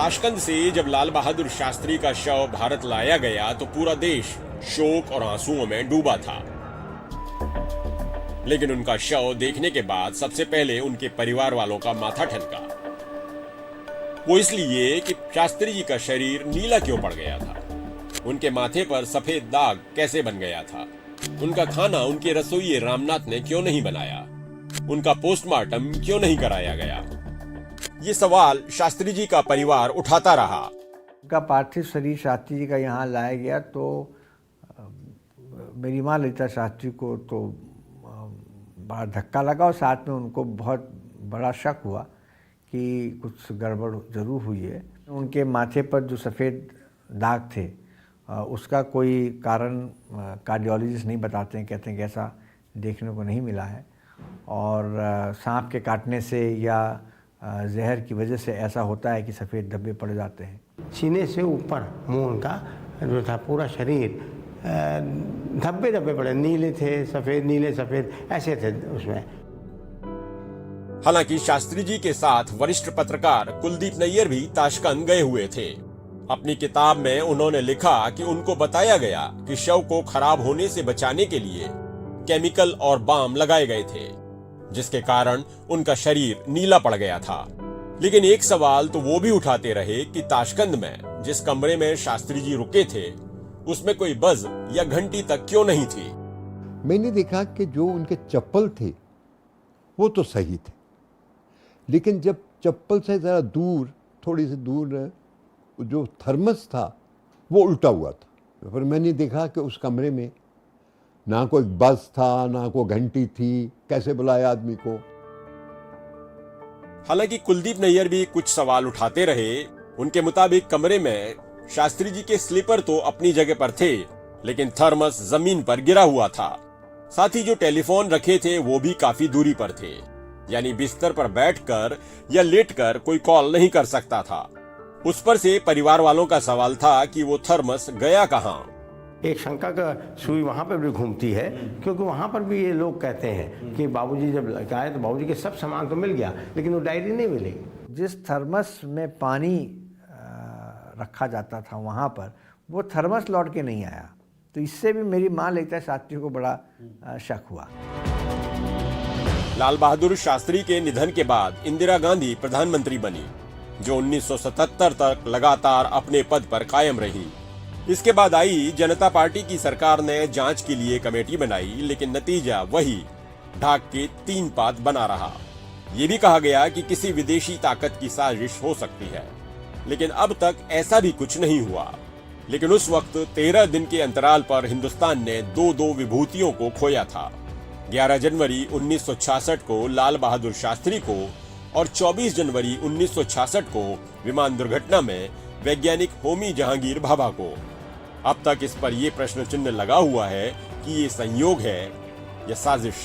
Tashkent से जब लाल बहादुर शास्त्री का शव भारत लाया गया तो पूरा देश शोक और आंसुओं में डूबा था। लेकिन उनका शव देखने के बाद सबसे पहले उनके परिवार वालों का माथा ठनका। वो इसलिए कि शास्त्री जी का शरीर नीला क्यों पड़ गया था, उनके माथे पर सफेद दाग कैसे बन गया था, उनका खाना उनके रसोइये रामनाथ ने क्यों नहीं बनाया, उनका पोस्टमार्टम क्यों नहीं कराया गया। ये सवाल शास्त्री जी का परिवार उठाता रहा। उनका पार्थिव शरीर शास्त्री जी का यहाँ लाया गया तो मेरी माँ ललिता शास्त्री को तो बड़ा धक्का लगा और साथ में उनको बहुत बड़ा शक हुआ कि कुछ गड़बड़ जरूर हुई है। उनके माथे पर जो सफ़ेद दाग थे उसका कोई कारण कार्डियोलॉजिस्ट नहीं बताते हैं, कहते हैं कि ऐसा देखने को नहीं मिला है और सांप के काटने से या जहर की वजह से ऐसा होता है कि सफ़ेद धब्बे पड़ जाते हैं। सीने से ऊपर मुंह उनका जो था पूरा शरीर धब्बे धब्बे पड़े, नीले थे, सफ़ेद नीले सफ़ेद ऐसे थे उसमें। हालांकि शास्त्री जी के साथ वरिष्ठ पत्रकार कुलदीप नैयर भी ताशकंद गए हुए थे। अपनी किताब में उन्होंने लिखा कि उनको बताया गया कि शव को खराब होने से बचाने के लिए केमिकल और बाम लगाए गए थे, जिसके कारण उनका शरीर नीला पड़ गया था। लेकिन एक सवाल तो वो भी उठाते रहे कि ताशकंद में जिस कमरे में शास्त्री जी रुके थे उसमें कोई बज या घंटी तक क्यों नहीं थी। मैंने देखा कि जो उनके चप्पल थे वो तो सही थे, लेकिन जब चप्पल से जरा दूर, थोड़ी सी दूर जो थर्मस था वो उल्टा हुआ था। फिर मैंने देखा कि उस कमरे में ना कोई बस था, ना कोई घंटी थी, कैसे बुलाया आदमी को। हालांकि कुलदीप नैयर भी कुछ सवाल उठाते रहे। उनके मुताबिक कमरे में शास्त्री जी के स्लीपर तो अपनी जगह पर थे, लेकिन थर्मस जमीन पर गिरा हुआ था। साथ ही जो टेलीफोन रखे थे वो भी काफी दूरी पर थे, यानी बिस्तर पर बैठकर या लेटकर कोई कॉल नहीं कर सकता था। उस पर से परिवार वालों का सवाल था कि वो थर्मस गया कहां। एक शंका का सुई वहाँ पर भी घूमती है, क्योंकि वहाँ पर भी ये लोग कहते हैं कि बाबूजी जब आए तो बाबूजी के सब सामान तो मिल गया लेकिन वो डायरी नहीं मिली। जिस थर्मस में पानी रखा जाता था वहाँ पर वो थर्मस लौट के नहीं आया, तो इससे भी मेरी माँ ललिता शास्त्री को बड़ा शक हुआ। लाल बहादुर शास्त्री के निधन के बाद इंदिरा गांधी प्रधानमंत्री बनी, जो 1977 तक लगातार अपने पद पर कायम रही। इसके बाद आई जनता पार्टी की सरकार ने जांच के लिए कमेटी बनाई, लेकिन नतीजा वही ढाक के 3 पात बना रहा। ये भी कहा गया कि किसी विदेशी ताकत की साजिश हो सकती है, लेकिन अब तक ऐसा भी कुछ नहीं हुआ। लेकिन उस वक्त 13 दिन के अंतराल पर हिंदुस्तान ने 2 विभूतियों को खोया था। 11 जनवरी 1966 को लाल बहादुर शास्त्री को और 24 जनवरी 1966 को विमान दुर्घटना में वैज्ञानिक होमी जहांगीर भाभा को। अब तक इस पर यह प्रश्न चिन्ह लगा हुआ है कि ये संयोग है या साजिश।